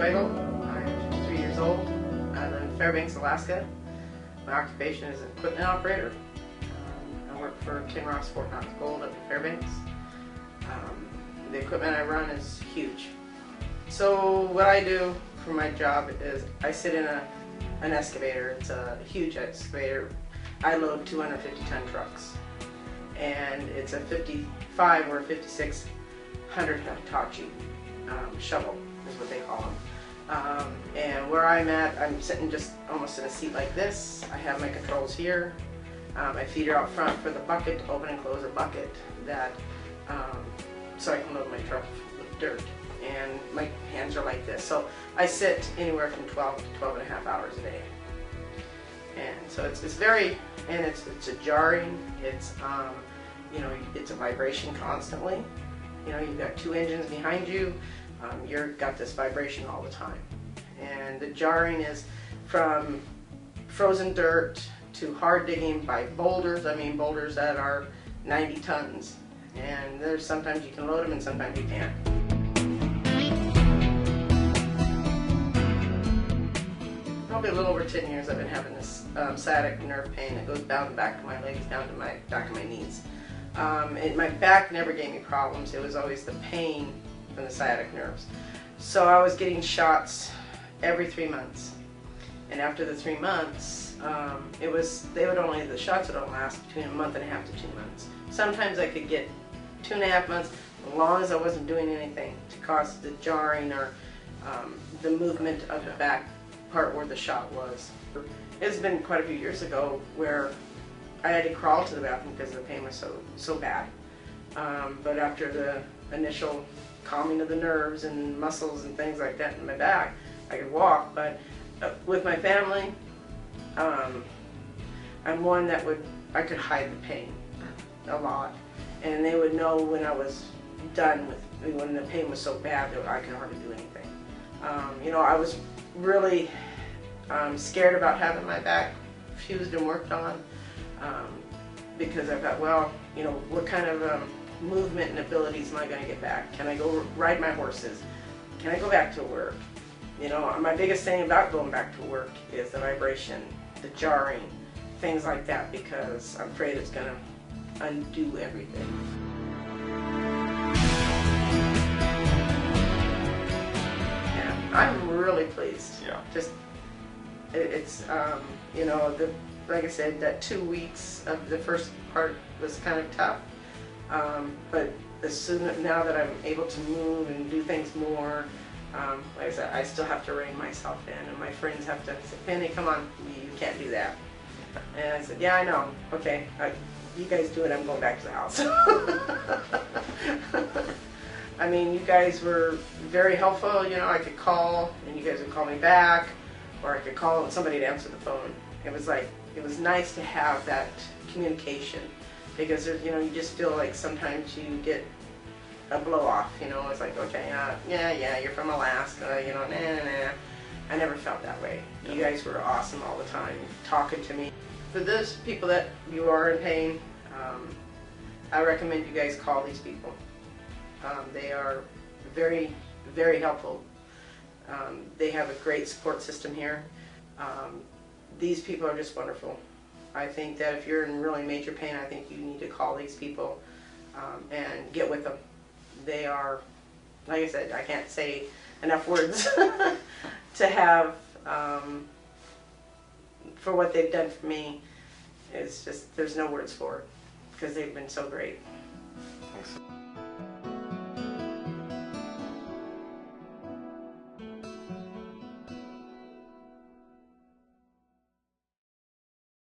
Feigl. I'm 3 years old. I live in Fairbanks, Alaska. My occupation is an equipment operator. I work for Kinross Fort Knox Gold up in Fairbanks. The equipment I run is huge. So what I do for my job is I sit in an excavator. It's a huge excavator. I load 250-ton trucks, and it's a 55 or 5600 Hitachi shovel is what they call them. And where I'm at, I'm sitting just almost in a seat like this. I have my controls here. My feet are out front for the bucket to open and close a bucket that so I can load my truck with dirt. And my hands are like this. So I sit anywhere from 12 to 12 and a half hours a day. And so it's very, and it's a jarring, it's you know, it's a vibration constantly. You know, you've got 2 engines behind you. You've got this vibration all the time. And the jarring is from frozen dirt to hard digging by boulders. I mean, boulders that are 90 tons. And there's sometimes you can load them and sometimes you can't. Probably a little over 10 years I've been having this sciatic nerve pain that goes down the back of my legs, down to my back of my knees. My back never gave me problems. It was always the pain from the sciatic nerves. So I was getting shots every 3 months. And after the 3 months, the shots would only last between a month and a half to 2 months. Sometimes I could get 2.5 months, as long as I wasn't doing anything to cause the jarring or the movement of the back part where the shot was. It's been quite a few years ago where I had to crawl to the bathroom because the pain was so bad. But after the initial calming of the nerves and muscles and things like that in my back, I could walk. But with my family, I'm one that I could hide the pain a lot, and they would know when I was done with, when the pain was so bad that I could hardly do anything. You know, I was really scared about having my back fused and worked on, because I thought, well, you know, what kind of movement and abilities am I going to get back? Can I go ride my horses? Can I go back to work? You know, my biggest thing about going back to work is the vibration, the jarring, things like that, because I'm afraid it's going to undo everything. Yeah, I'm really pleased. Yeah. Just, it's, you know, like I said, that 2 weeks of the first part was kind of tough. But now that I'm able to move and do things more, like I said, I still have to rein myself in, and my friends have to say, Penny, come on, you can't do that. And I said, yeah, I know. Okay, you guys do it, I'm going back to the house. I mean, you guys were very helpful. You know, I could call, and you guys would call me back, or I could call and somebody would answer the phone. It was like, it was nice to have that communication, because you know, you just feel like sometimes you get a blow off. You know, it's like, okay, yeah, you're from Alaska. You know, nah. I never felt that way. You guys were awesome all the time, talking to me. For those people that you are in pain, I recommend you guys call these people. They are very, very helpful. They have a great support system here. These people are just wonderful. I think that if you're in really major pain, I think you need to call these people and get with them. They are, like I said, I can't say enough words to have for what they've done for me. It's just, there's no words for it, because they've been so great.